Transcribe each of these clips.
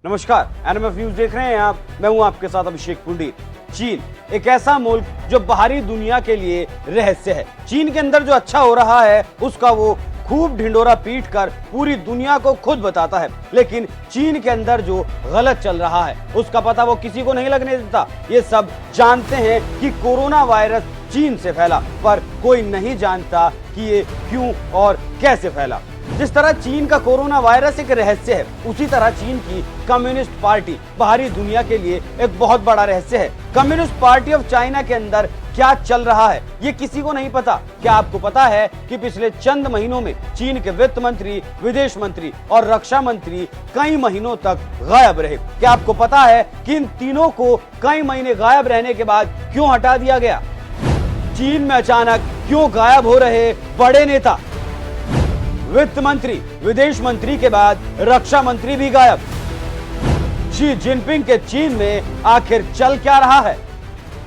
नमस्कार, NMF news देख रहे हैं आप। मैं हूं आपके साथ अभिषेक पुंडी। चीन एक ऐसा मुल्क जो बाहरी दुनिया के लिए रहस्य है। चीन के अंदर जो अच्छा हो रहा है उसका वो खूब ढिंडोरा पीट कर पूरी दुनिया को खुद बताता है, लेकिन चीन के अंदर जो गलत चल रहा है उसका पता वो किसी को नहीं लगने देता। ये सब जानते हैं कि कोरोना वायरस चीन से फैला, पर कोई नहीं जानता कि ये क्यों और कैसे फैला। जिस तरह चीन का कोरोना वायरस एक रहस्य है, उसी तरह चीन की कम्युनिस्ट पार्टी बाहरी दुनिया के लिए एक बहुत बड़ा रहस्य है। कम्युनिस्ट पार्टी ऑफ चाइना के अंदर क्या चल रहा है ये किसी को नहीं पता। क्या आपको पता है कि पिछले चंद महीनों में चीन के वित्त मंत्री, विदेश मंत्री और रक्षा मंत्री कई महीनों तक गायब रहे? क्या आपको पता है कि इन तीनों को कई महीने गायब रहने के बाद क्यों हटा दिया गया? चीन में अचानक क्यों गायब हो रहे बड़े नेता? वित्त मंत्री, विदेश मंत्री के बाद रक्षा मंत्री भी गायब। शी जिनपिंग के चीन में आखिर चल क्या रहा है?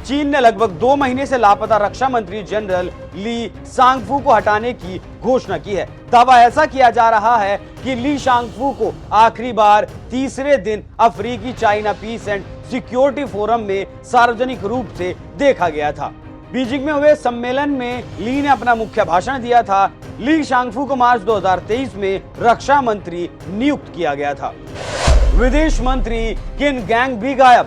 चीन ने लगभग 2 महीने से लापता रक्षा मंत्री जनरल ली शांगफू को हटाने की घोषणा की है। दावा ऐसा किया जा रहा है कि ली शांगफू को आखिरी बार तीसरे दिन अफ्रीकी China peace and security forum में सार्वजनिक रूप से देखा गया था। बीजिंग में हुए सम्मेलन में ली ने अपना मुख्य भाषण दिया था। ली शांगफू को मार्च 2023 में रक्षा मंत्री नियुक्त किया गया था। विदेश मंत्री किन गैंग भी गायब।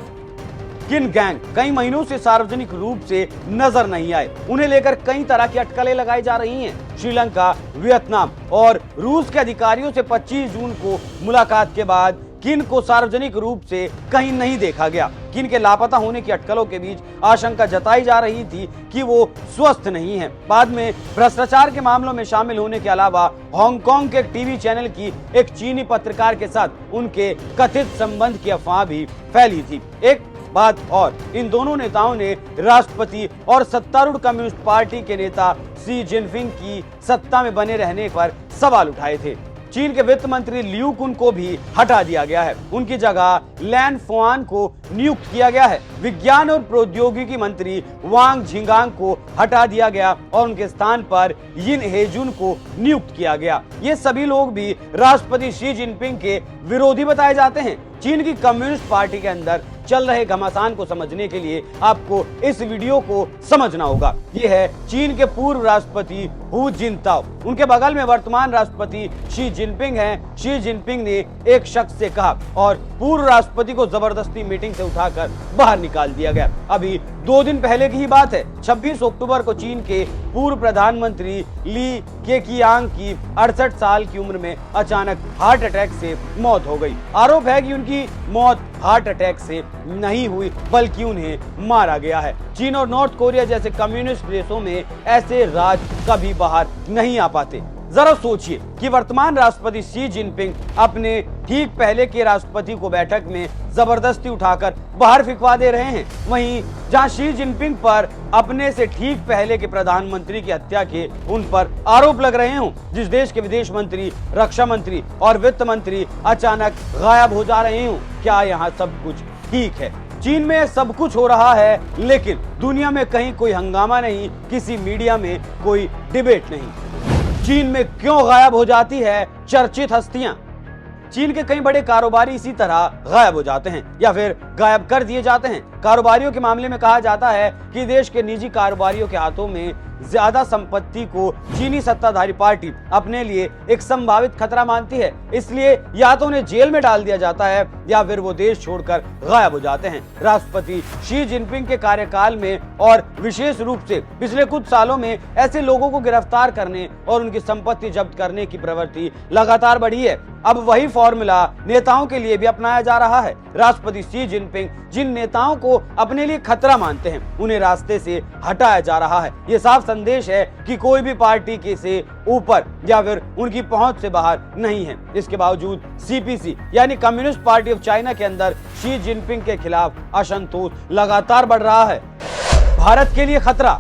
किन गैंग कई महीनों से सार्वजनिक रूप से नजर नहीं आए। उन्हें लेकर कई तरह की अटकलें लगाई जा रही हैं। श्रीलंका, वियतनाम और रूस के अधिकारियों से 25 जून को मुलाकात के बाद किन को सार्वजनिक रूप से कहीं नहीं देखा गया। किन के लापता होने की अटकलों के बीच आशंका जताई जा रही थी कि वो स्वस्थ नहीं है। बाद में भ्रष्टाचार के मामलों में शामिल होने के अलावा हांगकांग के एक टीवी चैनल की एक चीनी पत्रकार के साथ उनके कथित संबंध की अफवाह भी फैली थी। एक बात और, इन दोनों नेताओं ने राष्ट्रपति और सत्तारूढ़ कम्युनिस्ट पार्टी के नेता शी जिनपिंग की सत्ता में बने रहने पर सवाल उठाए थे। चीन के वित्त मंत्री लियू कुन को भी हटा दिया गया है। उनकी जगह लैन फुआन को नियुक्त किया गया है। विज्ञान और प्रौद्योगिकी मंत्री वांग झिंगांग को हटा दिया गया और उनके स्थान पर यिन हेजुन को नियुक्त किया गया। ये सभी लोग भी राष्ट्रपति शी जिनपिंग के विरोधी बताए जाते हैं। चीन की कम्युनिस्ट पार्टी के अंदर चल रहे घमासान को समझने के लिए आपको इस वीडियो को समझना होगा। ये है चीन के पूर्व राष्ट्रपति हू जिनताओ। उनके बगल में वर्तमान राष्ट्रपति शी जिनपिंग हैं। शी जिनपिंग ने एक शख्स से कहा और पूर्व राष्ट्रपति को जबरदस्ती मीटिंग से उठाकर बाहर निकाल दिया गया। अभी 2 दिन पहले की ही बात है। 26 अक्टूबर को चीन के पूर्व प्रधानमंत्री ली केकियांग की 68 साल की उम्र में अचानक हार्ट अटैक से मौत हो गई। आरोप है कि उनकी मौत हार्ट अटैक से नहीं हुई बल्कि उन्हें मारा गया है। चीन और नॉर्थ कोरिया जैसे कम्युनिस्ट देशों में ऐसे राज कभी बाहर नहीं आ पाते। जरा सोचिए कि वर्तमान राष्ट्रपति शी जिनपिंग अपने ठीक पहले के राष्ट्रपति को बैठक में जबरदस्ती उठाकर बाहर फिकवा दे रहे हैं। वहीं जहां शी जिनपिंग पर अपने से ठीक पहले के प्रधानमंत्री की हत्या के उन पर आरोप लग रहे हों, जिस देश के विदेश मंत्री, रक्षा मंत्री और वित्त मंत्री अचानक गायब हो जा रहे हों, क्या यहाँ सब कुछ ठीक है? चीन में सब कुछ हो रहा है, लेकिन दुनिया में कहीं कोई हंगामा नहीं, किसी मीडिया में कोई डिबेट नहीं। चीन में क्यों गायब हो जाती है चर्चित हस्तियां? चीन के कई बड़े कारोबारी इसी तरह गायब हो जाते हैं या फिर गायब कर दिए जाते हैं। कारोबारियों के मामले में कहा जाता है कि देश के निजी कारोबारियों के हाथों में ज्यादा संपत्ति को चीनी सत्ताधारी पार्टी अपने लिए एक संभावित खतरा मानती है। इसलिए या तो उन्हें जेल में डाल दिया जाता है या फिर वो देश छोड़कर गायब हो जाते हैं। राष्ट्रपति शी जिनपिंग के कार्यकाल में और विशेष रूप से पिछले कुछ सालों में ऐसे लोगों को गिरफ्तार करने और उनकी संपत्ति जब्त करने की प्रवृत्ति लगातार बढ़ी है। अब वही फॉर्मूला नेताओं के लिए भी अपनाया जा रहा है। राष्ट्रपति शी जिनपिंग जिन नेताओं को अपने लिए खतरा मानते हैं उन्हें रास्ते से हटाया जा रहा है। ये साफ संदेश है कि कोई भी पार्टी के से ऊपर या फिर उनकी पहुंच से बाहर नहीं है। इसके बावजूद सीपीसी यानी कम्युनिस्ट पार्टी ऑफ चाइना के अंदर शी जिनपिंग के खिलाफ असंतोष लगातार बढ़ रहा है। भारत के लिए खतरा।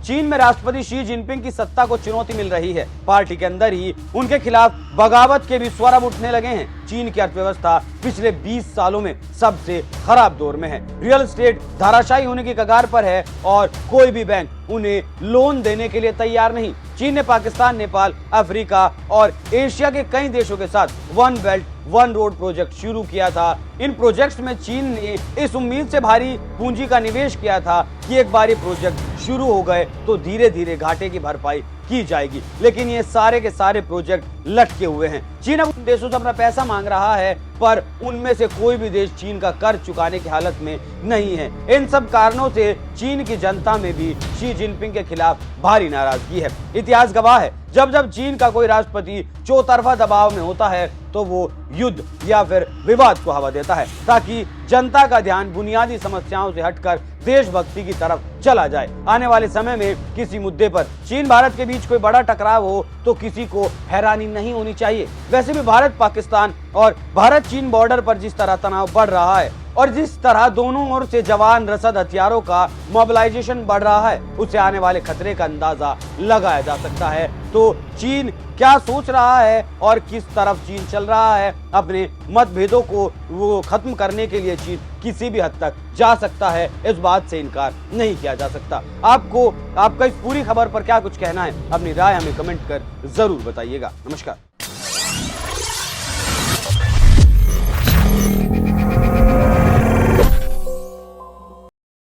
चीन में राष्ट्रपति शी जिनपिंग की सत्ता को चुनौती मिल रही है। पार्टी के अंदर ही उनके खिलाफ बगावत के भी स्वर अब उठने लगे हैं। चीन की अर्थव्यवस्था पिछले 20 सालों में सबसे खराब दौर में है। रियल एस्टेट धाराशायी होने की कगार पर है और कोई भी बैंक उन्हें लोन देने के लिए तैयार नहीं। चीन ने पाकिस्तान, नेपाल, अफ्रीका और एशिया के कई देशों के साथ one belt one road project शुरू किया था। इन प्रोजेक्ट्स में चीन ने इस उम्मीद से भारी पूंजी का निवेश किया था कि एक बार ये प्रोजेक्ट शुरू हो गए तो धीरे धीरे घाटे की भरपाई की जाएगी, लेकिन ये सारे के सारे प्रोजेक्ट लटके हुए हैं। चीन अब उन देशों से अपना पैसा मांग रहा है, पर उनमें से कोई भी देश चीन का कर्ज चुकाने की हालत में नहीं है। इन सब कारणों से चीन की जनता में भी शी जिनपिंग के खिलाफ भारी नाराजगी है। इतिहास गवाह है, जब जब चीन का कोई राष्ट्रपति चौतरफा दबाव में होता है तो वो युद्ध या फिर विवाद को हवा देता है, ताकि जनता का ध्यान बुनियादी समस्याओं से हटकर देशभक्ति की तरफ चला जाए। आने वाले समय में किसी मुद्दे पर चीन भारत के बीच कोई बड़ा टकराव हो तो किसी को हैरानी नहीं होनी चाहिए। वैसे भी भारत पाकिस्तान और भारत चीन बॉर्डर पर जिस तरह तनाव बढ़ रहा है और जिस तरह दोनों ओर से जवान रसद हथियारों का मोबिलाइजेशन बढ़ रहा है, उससे आने वाले खतरे का अंदाजा लगाया जा सकता है। तो चीन क्या सोच रहा है और किस तरफ चीन चल रहा है, अपने मतभेदों को वो खत्म करने के लिए चीन किसी भी हद तक जा सकता है, इस बात से इनकार नहीं किया जा सकता। आपको आपका इस पूरी खबर पर क्या कुछ कहना है, अपनी राय हमें कमेंट कर जरूर बताइएगा। नमस्कार।